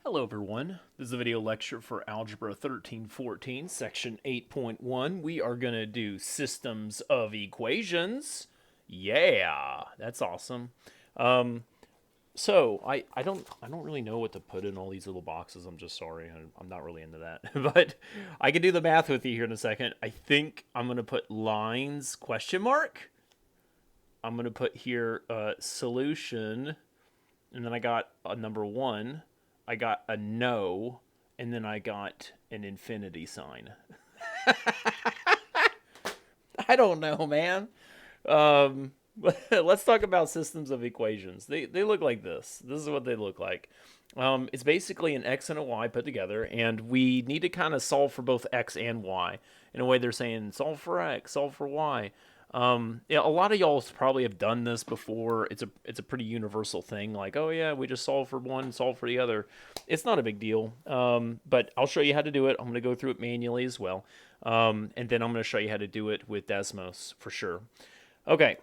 Hello everyone, this is a video lecture for Algebra 1314, section 8.1. We are going to do systems of equations. Yeah, that's awesome. Um, I don't really know what to put in all these little boxes. I'm just sorry. I'm not really into that. But I can do the math with you here in a second. I think I'm going to put lines question mark. I'm going to put here solution, and then I got a number 1. I got a no, and then I got an infinity sign. I don't know, man. Um, let's talk about systems of equations. They look like this. This is what they look like. It's basically an x and a y put together, and we need to kind of solve for both x and y. In a way, they're saying solve for x, solve for y. Yeah, a lot of y'all probably have done this before. It's a pretty universal thing. Like, oh yeah, we just solve for one, solve for the other. It's not a big deal. But I'll show you how to do it. I'm going to go through it manually as well, and then I'm going to show you how to do it with Desmos for sure. Okay,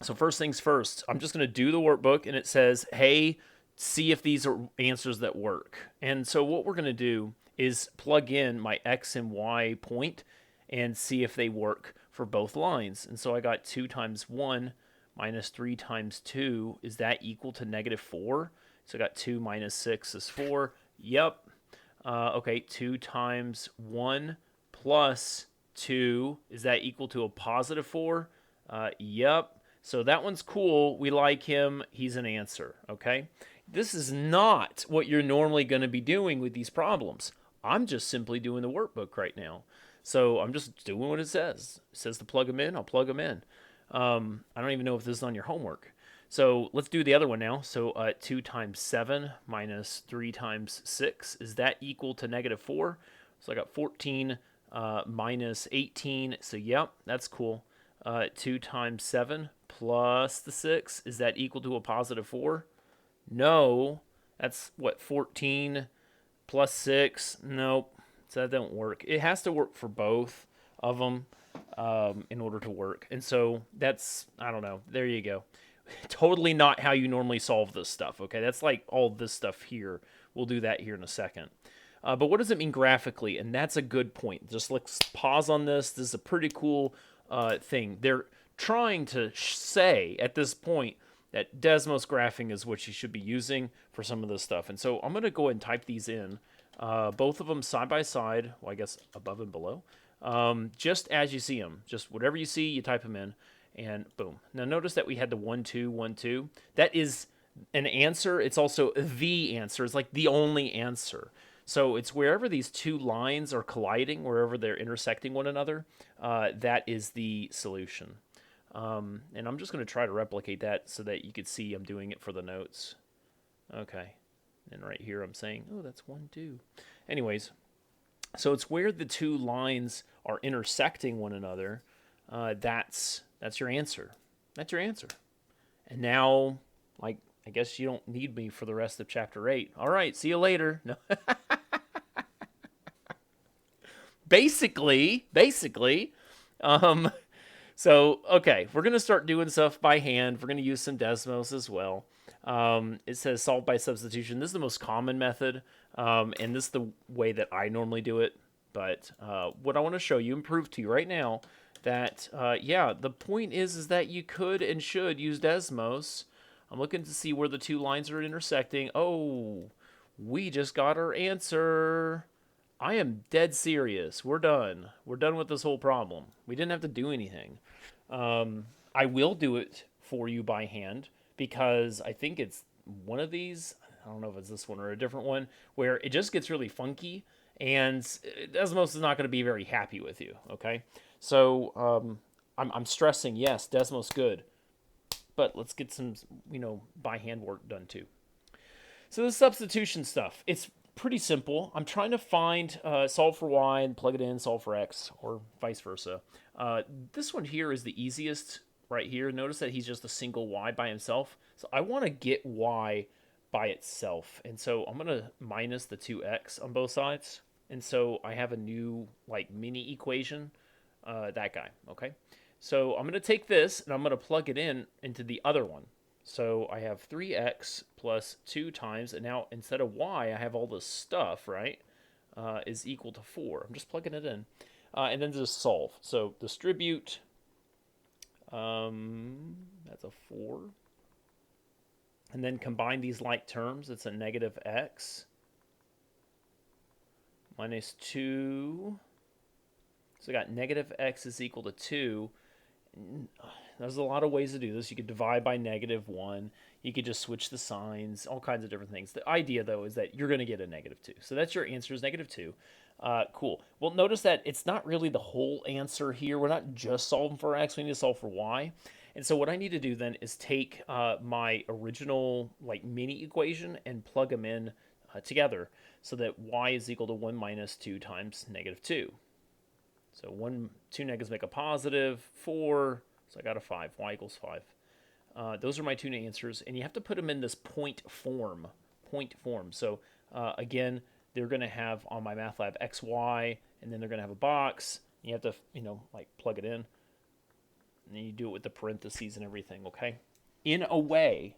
so first things first. I'm just going to do the workbook, and it says, hey, see if these are answers that work. And so what we're going to do is plug in my x and y point and see if they work for both lines. And so I got 2 times 1 minus 3 times 2. Is that equal to negative 4? So I got 2 minus 6 is 4. Yep. Okay, 2 times 1 plus 2. Is that equal to a positive 4? Yep. So that one's cool. We like him. He's an answer. Okay. This is not what you're normally going to be doing with these problems. I'm just simply doing the workbook right now. So I'm just doing what it says. It says to plug them in. I'll plug them in. I don't even know if this is on your homework. So let's do the other one now. So 2 times 7 minus 3 times 6. Is that equal to negative 4? So I got 14 minus 18. So yep, that's cool. 2 times 7 plus the 6. Is that equal to a positive 4? No. That's what, 14 plus 6? Nope. So that don't work. It has to work for both of them in order to work. And so that's, I don't know. There you go. Totally not how you normally solve this stuff, okay? That's like all this stuff here. We'll do that here in a second. But what does it mean graphically? And that's a good point. Just let's pause on this. This is a pretty cool thing. They're trying to say at this point that Desmos graphing is what you should be using for some of this stuff. And so I'm going to go ahead and type these in. Both of them side by side, well, I guess above and below, just as you see them. Just whatever you see, you type them in, and boom. Now notice that we had the 1, 2, 1, 2. That is an answer. It's also the answer. It's like the only answer. So it's wherever these two lines are colliding, wherever they're intersecting one another, that is the solution. And I'm just going to try to replicate that so that you could see I'm doing it for the notes. Okay. And right here I'm saying, oh, that's 1, 2. Anyways, so it's where the two lines are intersecting one another. That's your answer. That's your answer. And now, like, I guess you don't need me for the rest of chapter 8. All right, see you later. No. basically. Um, so, okay, we're going to start doing stuff by hand. We're going to use some Desmos as well. It says solve by substitution. This is the most common method, and this is the way that I normally do it. But what I want to show you and prove to you right now that, yeah, the point is that you could and should use Desmos. I'm looking to see where the two lines are intersecting. Oh, we just got our answer. I am dead serious. We're done. We're done with this whole problem. We didn't have to do anything. I will do it for you by hand because I think it's one of these. I don't know if it's this one or a different one where it just gets really funky and Desmos is not going to be very happy with you. Okay. So I'm stressing, yes, Desmos good. But let's get some, by hand work done too. So the substitution stuff, it's pretty simple. I'm trying to find solve for y and plug it in, solve for x, or vice versa. This one here is the easiest right here. Notice that he's just a single y by himself. So I want to get y by itself. And so I'm going to minus the 2x on both sides. And so I have a new like mini equation, that guy, okay? So I'm going to take this and I'm going to plug it in into the other one. So I have 3x plus 2 times, and now instead of y, I have all this stuff, right, is equal to 4. I'm just plugging it in. And then just solve. So distribute, that's a 4. And then combine these like terms. It's a negative x minus 2. So I got negative x is equal to 2. There's a lot of ways to do this. You could divide by -1. You could just switch the signs, all kinds of different things. The idea, though, is that you're going to get a -2. So that's your answer is -2. Cool. Well, notice that it's not really the whole answer here. We're not just solving for x. We need to solve for y. And so what I need to do then is take my original like mini equation and plug them in together so that y is equal to 1 minus 2 times -2. So 2 negatives make a positive, 4, so I got a 5, y equals 5. Those are my two answers, and you have to put them in this point form. So again, they're going to have on my math lab x, y, and then they're going to have a box. You have to, like plug it in, and then you do it with the parentheses and everything, okay? In a way,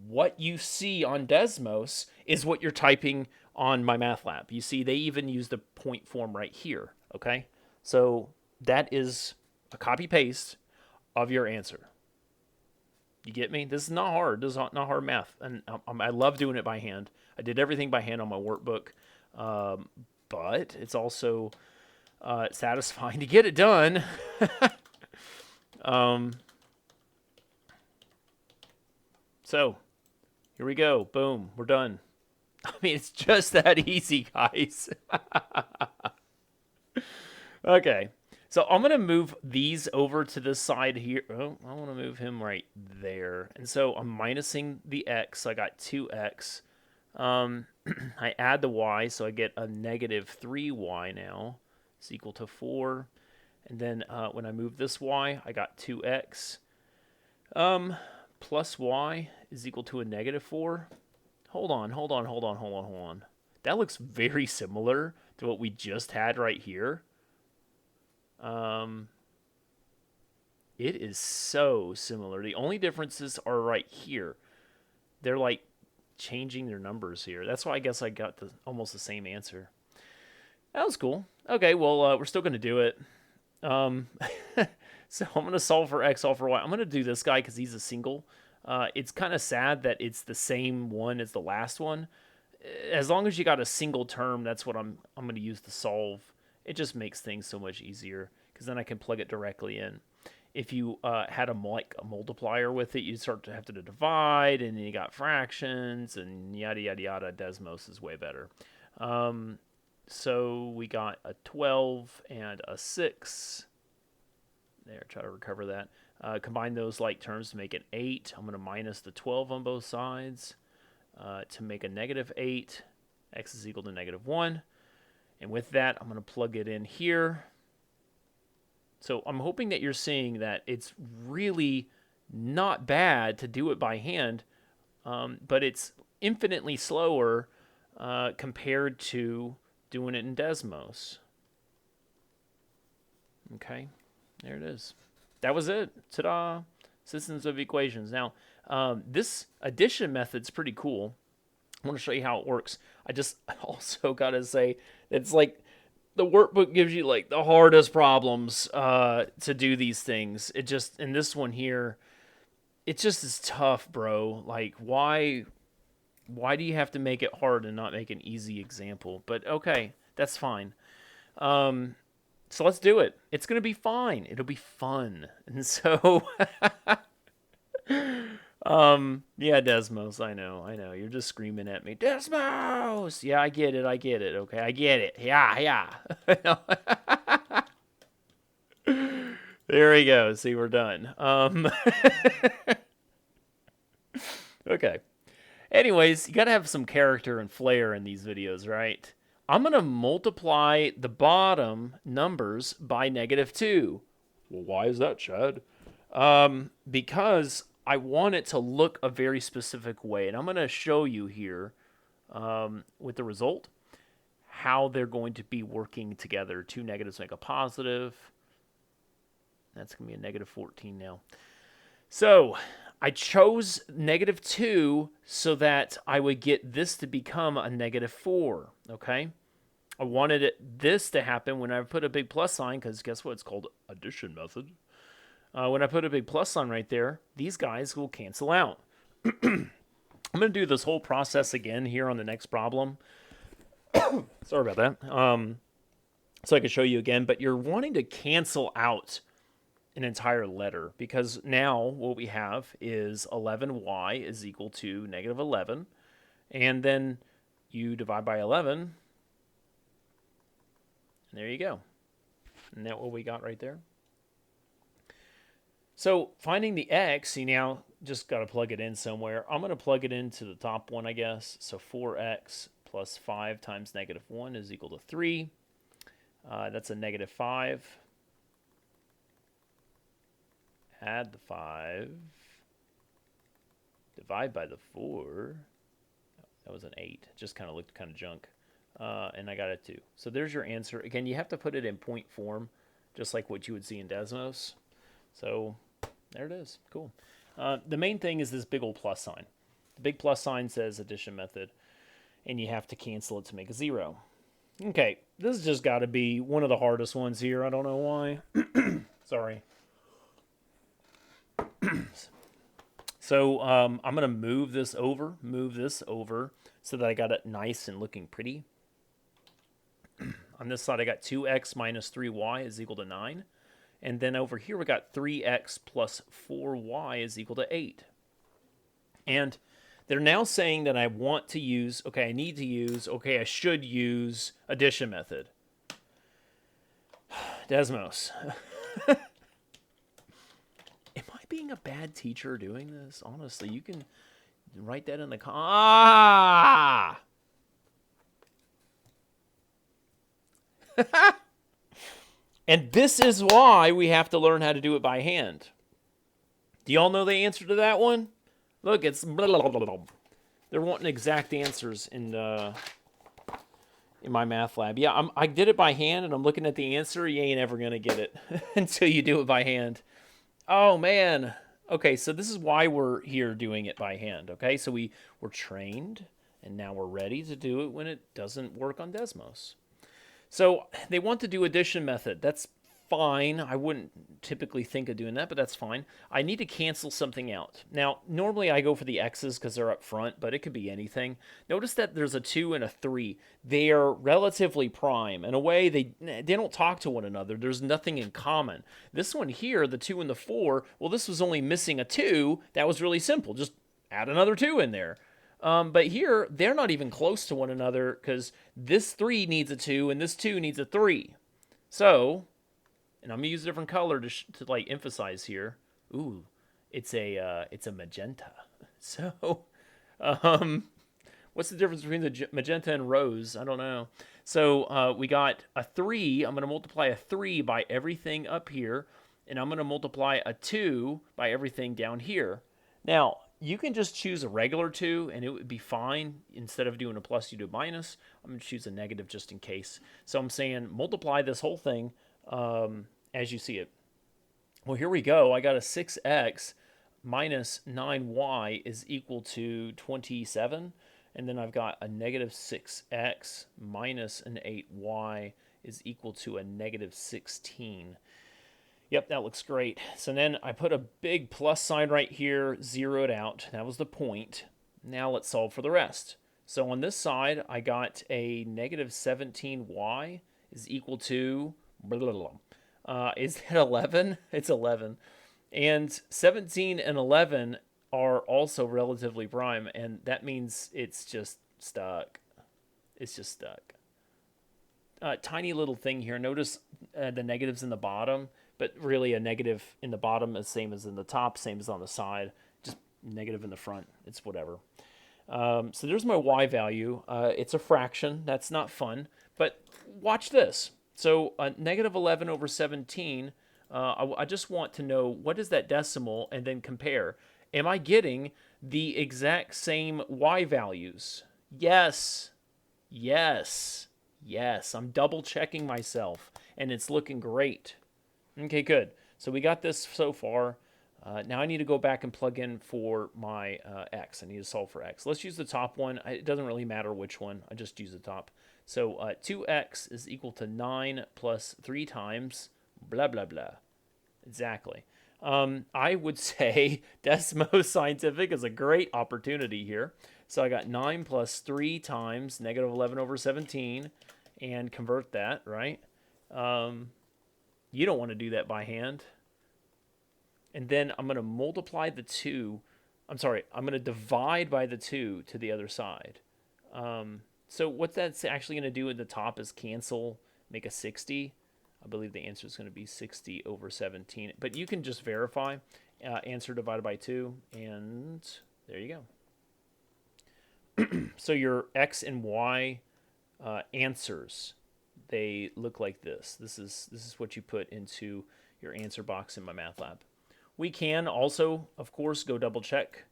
what you see on Desmos is what you're typing on my math lab. You see, they even use the point form right here, okay? So that is a copy-paste of your answer. You get me? This is not hard. This is not hard math. And I love doing it by hand. I did everything by hand on my workbook. But it's also satisfying to get it done. So, here we go. Boom. We're done. I mean, it's just that easy, guys. Okay. So I'm going to move these over to this side here. Oh, I want to move him right there. And so I'm minusing the x. So I got 2x. I add the y, so I get a -3y now. It's equal to 4. And then when I move this y, I got 2x. Plus y is equal to a -4. Hold on. That looks very similar to what we just had right here. It is so similar. The only differences are right here. They're like changing their numbers here. That's why I guess I got almost the same answer. That was cool. Okay, well, we're still going to do it. So I'm going to solve for x, solve for y. I'm going to do this guy because he's a single. It's kind of sad that it's the same one as the last one. As long as you got a single term, that's what I'm going to use to solve. It just makes things so much easier because then I can plug it directly in. If you had a multiplier with it, you'd start to have to divide, and then you got fractions, and yada, yada, yada. Desmos is way better. So we got a 12 and a 6. There, try to recover that. Combine those like terms to make an 8. I'm going to minus the 12 on both sides to make a -8. X is equal to -1. And with that, I'm going to plug it in here. So I'm hoping that you're seeing that it's really not bad to do it by hand, but it's infinitely slower compared to doing it in Desmos. Okay, there it is. That was it. Ta-da! Systems of equations. Now, this addition method's pretty cool. I want to show you how it works. I just also got to say, it's like the workbook gives you like the hardest problems to do these things. It just, in this one here, it just is tough, bro. Like, why do you have to make it hard and not make an easy example? But okay, that's fine. So let's do it. It's going to be fine. It'll be fun. And so, yeah, Desmos, I know. You're just screaming at me. Desmos! Yeah, I get it. Okay, I get it. Yeah. There we go. See, we're done. Okay. Anyways, you got to have some character and flair in these videos, right? I'm going to multiply the bottom numbers by -2. Well, why is that, Chad? Because I want it to look a very specific way. And I'm going to show you here with the result how they're going to be working together. 2 negatives make a positive. That's going to be a -14 now. So I chose -2 so that I would get this to become a -4, okay? I wanted this to happen when I put a big plus sign, because guess what? It's called addition method. When I put a big plus sign right there, these guys will cancel out. I'm going to do this whole process again here on the next problem. Sorry about that. So I can show you again, but you're wanting to cancel out an entire letter, because now what we have is 11y is equal to -11, and then you divide by 11, and there you go. Isn't that what we got right there? So finding the x, you now just got to plug it in somewhere. I'm going to plug it into the top one, I guess. So 4x plus 5 times -1 is equal to 3. That's a -5. Add the 5. Divide by the 4. That was an 8. Just kind of looked kind of junk. And I got a 2. So there's your answer. Again, you have to put it in point form, just like what you would see in Desmos. So there it is. Cool. The main thing is this big old plus sign. The big plus sign says addition method, and you have to cancel it to make a 0. Okay, this has just got to be one of the hardest ones here. I don't know why. Sorry. So I'm going to move this over so that I got it nice and looking pretty. On this side, I got 2x minus 3y is equal to 9. And then over here, we got 3x plus 4y is equal to 8. And they're now saying that I want to use, I should use addition method. Desmos. Am I being a bad teacher doing this? Honestly, you can write that in the And this is why we have to learn how to do it by hand. Do y'all know the answer to that one? Look, it's blah, blah, blah, blah. They're wanting exact answers in my math lab. Yeah, I did it by hand, and I'm looking at the answer. You ain't ever going to get it until you do it by hand. Oh, man. Okay, so this is why we're here doing it by hand, okay? So we're trained, and now we're ready to do it when it doesn't work on Desmos. So they want to do addition method. That's fine. I wouldn't typically think of doing that, but that's fine. I need to cancel something out. Now, normally I go for the x's because they're up front, but it could be anything. Notice that there's a 2 and a 3. They are relatively prime. In a way, they don't talk to one another. There's nothing in common. This one here, the 2 and the 4, well, this was only missing a 2. That was really simple. Just add another 2 in there. But here, they're not even close to one another because this 3 needs a 2 and this 2 needs a 3. So, and I'm going to use a different color to like emphasize here. Ooh, it's a magenta. So, what's the difference between the magenta and rose? I don't know. So, we got a 3. I'm going to multiply a 3 by everything up here, and I'm going to multiply a 2 by everything down here. Now, you can just choose a regular 2, and it would be fine. Instead of doing a plus, you do a minus. I'm going to choose a negative just in case. So I'm saying multiply this whole thing as you see it. Well, here we go. I got a 6x minus 9y is equal to 27. And then I've got a negative 6x minus an 8y is equal to a negative 16. Yep, that looks great. So then I put a big plus sign right here, zero it out. That was the point. Now let's solve for the rest. So on this side, I got a negative 17y is equal to, blah, blah, blah. Is that 11? It's 11. And 17 and 11 are also relatively prime, and that means it's just stuck. It's just stuck. Tiny little thing here. Notice the negatives in the bottom. But really a negative in the bottom is same as in the top, same as on the side. Just negative in the front. It's whatever. So there's my y value. It's a fraction. That's not fun. But watch this. So negative 11 over 17, I just want to know what is that decimal and then compare. Am I getting the exact same y values? Yes. Yes. Yes. I'm double checking myself, and it's looking great. Okay, good. So we got this so far. Now I need to go back and plug in for my x. I need to solve for x. Let's use the top one. It doesn't really matter which one. I just use the top. So 2x is equal to 9 plus 3 times blah, blah, blah. Exactly. I would say Desmos Scientific is a great opportunity here. So I got 9 plus 3 times negative 11 over 17 and convert that, right? You don't want to do that by hand. And then I'm going to multiply the 2. I'm going to divide by the 2 to the other side. So what that's actually going to do at the top is cancel, make a 60. I believe the answer is going to be 60 over 17. But you can just verify. Answer divided by 2. And there you go. So your x and y answers, they look like this. This is what you put into your answer box in my math lab. We can also, of course, go double check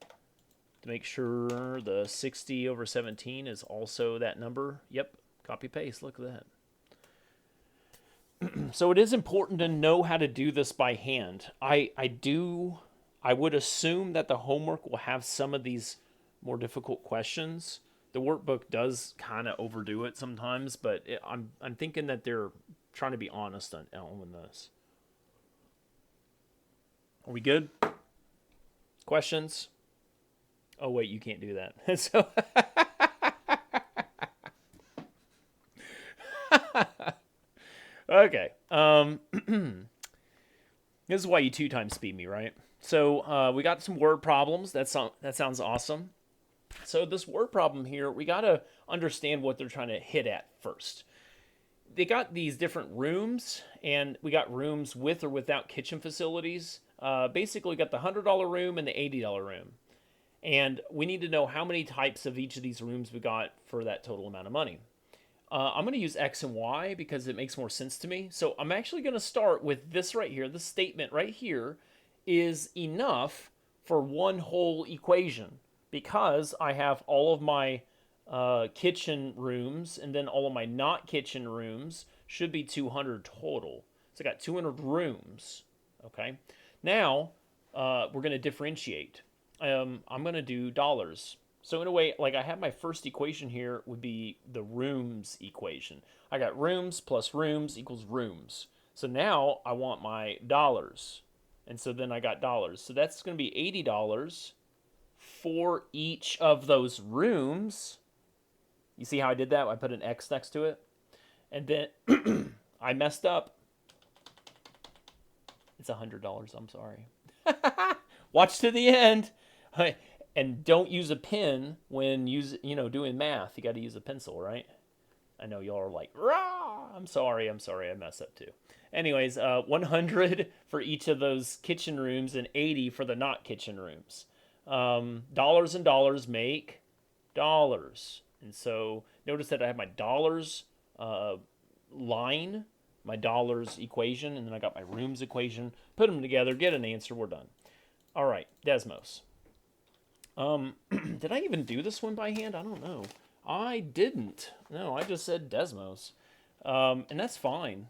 to make sure the 60 over 17 is also that number. Yep, copy paste, look at that. So it is important to know how to do this by hand. I would assume that the homework will have some of these more difficult questions. The workbook does kind of overdo it sometimes, but I'm thinking that they're trying to be honest on this. Are we good? Questions? Oh, wait, you can't do that. So okay. This is why you 2 times speed me, right? So we got some word problems. That sounds awesome. So this word problem here, we got to understand what they're trying to hit at first. They got these different rooms, and we got rooms with or without kitchen facilities. Basically, we got the $100 room and the $80 room. And we need to know how many types of each of these rooms we got for that total amount of money. I'm going to use X and Y because it makes more sense to me. So I'm actually going to start with this right here. This statement right here is enough for one whole equation because I have all of my kitchen rooms and then all of my not kitchen rooms should be 200 total. So I got 200 rooms. Okay. Now we're going to differentiate. I'm going to do dollars. So in a way, like I have my first equation here would be the rooms equation. I got rooms plus rooms equals rooms. So now I want my dollars. And so then I got dollars. So that's going to be $80 for each of those rooms. You see how I did that? I put an X next to it. And then I messed up. It's $100. I'm sorry. Watch to the end. And don't use a pen when doing math. You got to use a pencil, right? I know y'all are like, rah! I'm sorry, I messed up too. Anyways, 100 for each of those kitchen rooms and 80 for the not kitchen rooms. Dollars and dollars make dollars. And so notice that I have my dollars line, my dollars equation, and then I got my rooms equation. Put them together, get an answer, we're done. All right, Desmos. Did I even do this one by hand? I don't know. I didn't. No, I just said Desmos. And that's fine.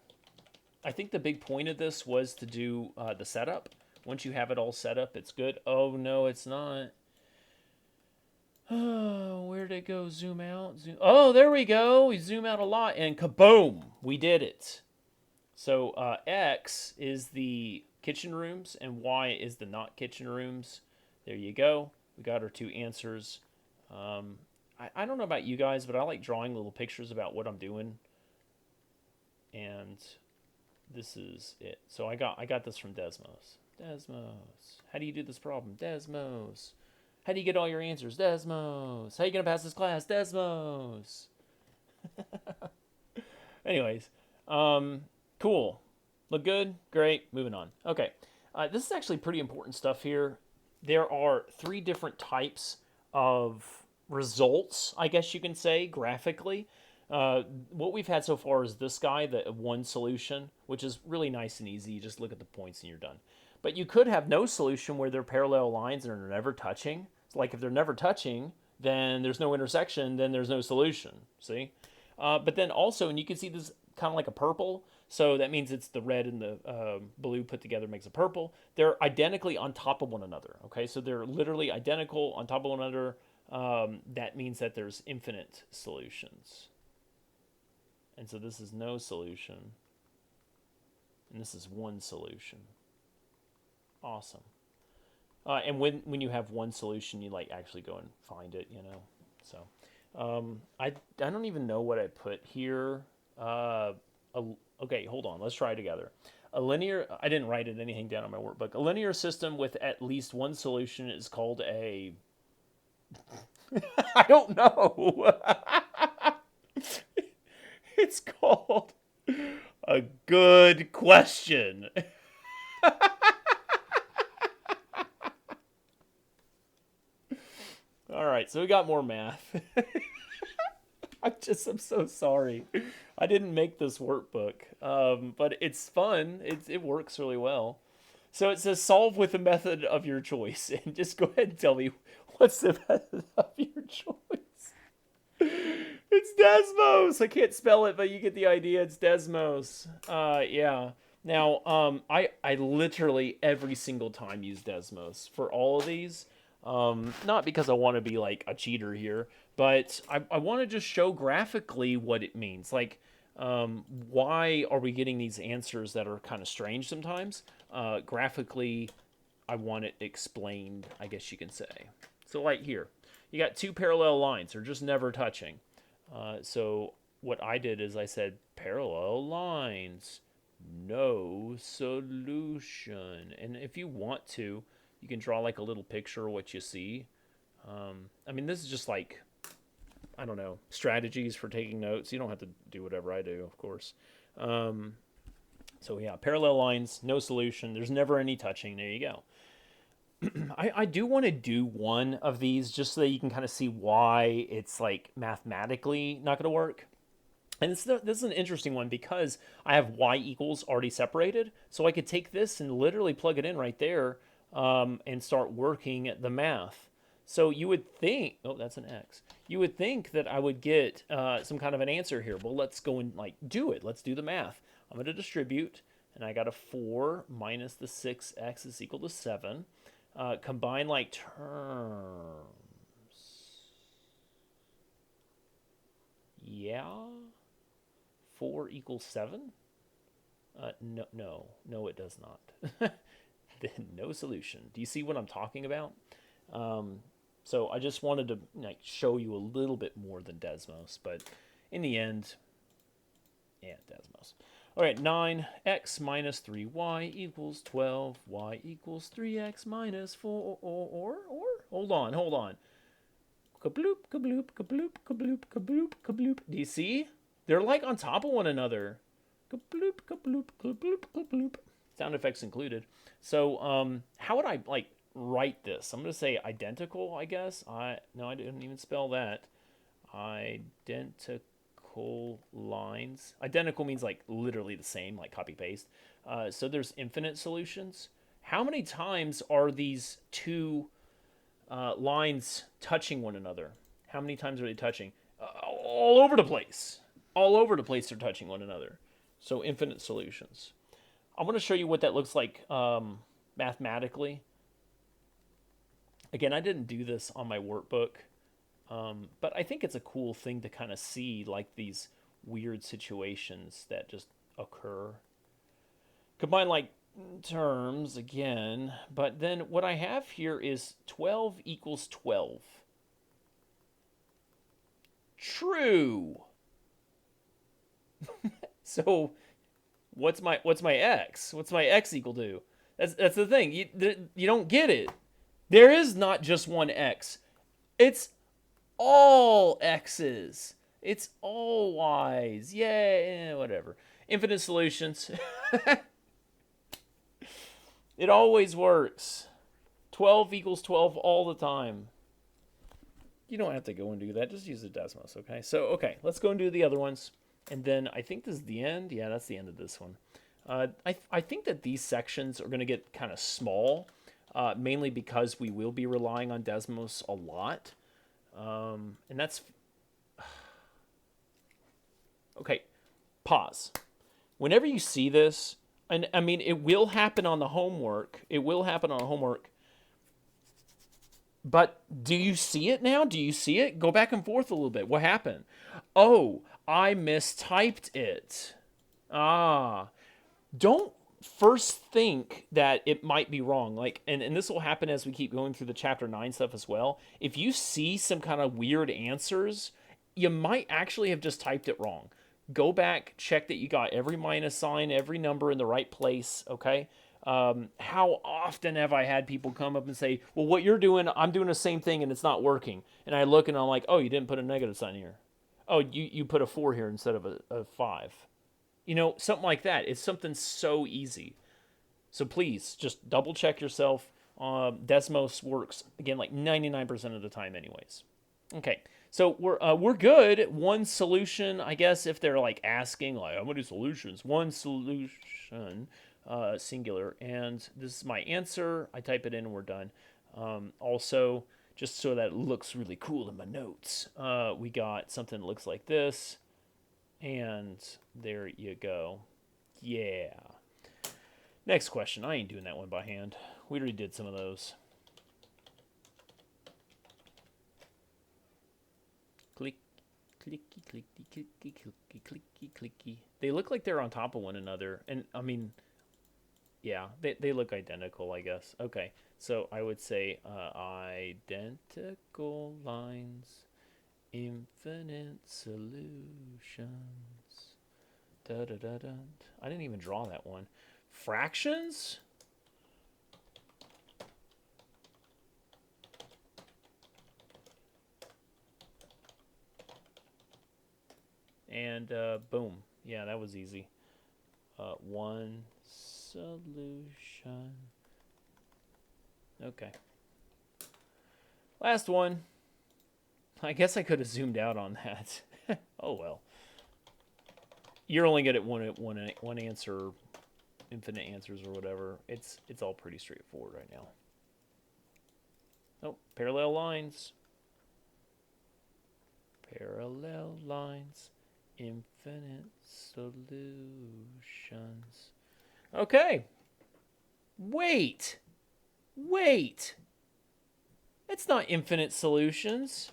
I think the big point of this was to do the setup. Once you have it all set up, it's good. Oh, no, it's not. Oh, where'd it go? Zoom out. Oh, there we go. We zoom out a lot, and kaboom! We did it. So X is the kitchen rooms, and Y is the not kitchen rooms. There you go. We got our 2 answers. I don't know about you guys, but I like drawing little pictures about what I'm doing. And this is it. So I got this from Desmos. Desmos. How do you do this problem? Desmos. How do you get all your answers? Desmos. How are you going to pass this class? Desmos. Anyways, cool. Look good? Great. Moving on. Okay. This is actually pretty important stuff here. There are 3 different types of results, I guess you can say, graphically. What we've had so far is this guy, the one solution, which is really nice and easy. You just look at the points and you're done. But you could have no solution where they're parallel lines and they're never touching. So like if they're never touching, then there's no intersection, then there's no solution. See? But then also, and you can see this kind of like a purple. So that means it's the red and the blue put together makes a purple. They're identically on top of one another. Okay, so they're literally identical on top of one another. That means that there's infinite solutions. And so this is no solution. And this is one solution. Awesome. And when you have one solution, you like actually go and find it, you know. So I don't even know what I put here. Okay, hold on. Let's try it together. A linear, I didn't write anything down on my workbook. A linear system with at least one solution is called a... I don't know. It's called a good question. All right, so we got more math. I'm so sorry. I didn't make this workbook, but it's fun. It works really well. So it says solve with the method of your choice, and just go ahead and tell me what's the method of your choice. It's Desmos. I can't spell it, but you get the idea. It's Desmos. Yeah. Now, I literally every single time use Desmos for all of these. Not because I want to be like a cheater here, but I want to just show graphically what it means. Like, why are we getting these answers that are kind of strange sometimes? Graphically, I want it explained, I guess you can say. So like here, you got two parallel lines. They're just never touching. So what I did is I said parallel lines, no solution. And if you want to, you can draw like a little picture of what you see. I mean, this is just like, I don't know, strategies for taking notes. You don't have to do whatever I do, of course. So yeah, parallel lines, no solution. There's never any touching. There you go. I do want to do one of these just so that you can kind of see why it's like mathematically not going to work. And this is an interesting one because I have y equals already separated. So I could take this and literally plug it in right there and start working the math. So you would think, oh, that's an x. You would think that I would get some kind of an answer here. Well, let's go and like do it. Let's do the math. I'm going to distribute, and I got a 4 minus the 6x is equal to 7. Combine like terms. Yeah. 4 equals 7? No, it does not. No solution. Do you see what I'm talking about? So I just wanted to like show you a little bit more than Desmos, but in the end, yeah, Desmos. All right, 9x minus 3y equals 12. Y equals 3x minus 4. Or hold on. Kabloop, kabloop, kabloop, kabloop, kabloop, kabloop. Do you see? They're like on top of one another. Kabloop, kabloop, kabloop, kabloop. Sound effects included. So, how would I like write this? I'm gonna say identical, I guess. No, I didn't even spell that. Identical lines. Identical means like literally the same, like copy paste. So there's infinite solutions. How many times are these two lines touching one another? How many times are they touching? All over the place. All over the place they're touching one another. So infinite solutions. I want to show you what that looks like mathematically. Again, I didn't do this on my workbook, but I think it's a cool thing to kind of see like these weird situations that just occur. Combine like terms again, but then what I have here is 12 equals 12. True. So what's my x? What's my x equal to? That's the thing. You don't get it. There is not just one x. It's all x's. It's all y's. Yeah, whatever. Infinite solutions. It always works. 12 equals 12 all the time. You don't have to go and do that. Just use the Desmos, okay? So, okay, let's go and do the other ones. And then I think this is the end. Yeah, that's the end of this one. I think that these sections are going to get kind of small, mainly because we will be relying on Desmos a lot. And that's... Okay, pause. Whenever you see this, and I mean, it will happen on the homework. It will happen on homework. But do you see it now? Do you see it? Go back and forth a little bit. What happened? Oh, I mistyped it. Ah, don't first think that it might be wrong. Like, and this will happen as we keep going through the chapter 9 stuff as well. If you see some kind of weird answers, you might actually have just typed it wrong. Go back, check that you got every minus sign, every number in the right place, okay? How often have I had people come up and say, well, what you're doing, I'm doing the same thing and it's not working. And I look and I'm like, oh, you didn't put a negative sign here. Oh, you put a 4 here instead of a 5. You know, something like that. It's something so easy. So please, just double check yourself. Desmos works, again, like 99% of the time anyways. Okay, so we're good. One solution, I guess, if they're like asking, like, how many solutions? One solution, singular. And this is my answer. I type it in and we're done. Also, just so that it looks really cool in my notes, we got something that looks like this. And there you go. Yeah. Next question. I ain't doing that one by hand. We already did some of those. Click, clicky, clicky, clicky, clicky, clicky, clicky. They look like they're on top of one another. And, I mean, yeah, they look identical, I guess. Okay, so I would say identical lines, infinite solutions. Da-da-da-da. I didn't even draw that one. Fractions? And boom. Yeah, that was easy. One solution. Okay. Last one. I guess I could have zoomed out on that. Oh well. You're only good at one answer, infinite answers or whatever. It's all pretty straightforward right now. Oh, parallel lines. Parallel lines. Infinite solutions. Okay. Wait. It's not infinite solutions.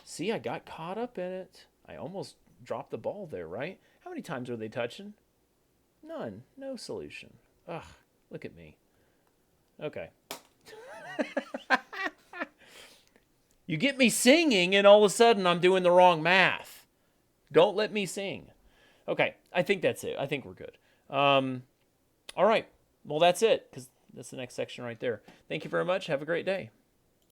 See, I got caught up in it. I almost dropped the ball there, right? How many times are they touching? None. No solution. Ugh, look at me. Okay. You get me singing and all of a sudden I'm doing the wrong math. Don't let me sing. Okay, I think that's it. I think we're good. All right. Well, that's it, because that's the next section right there. Thank you very much. Have a great day.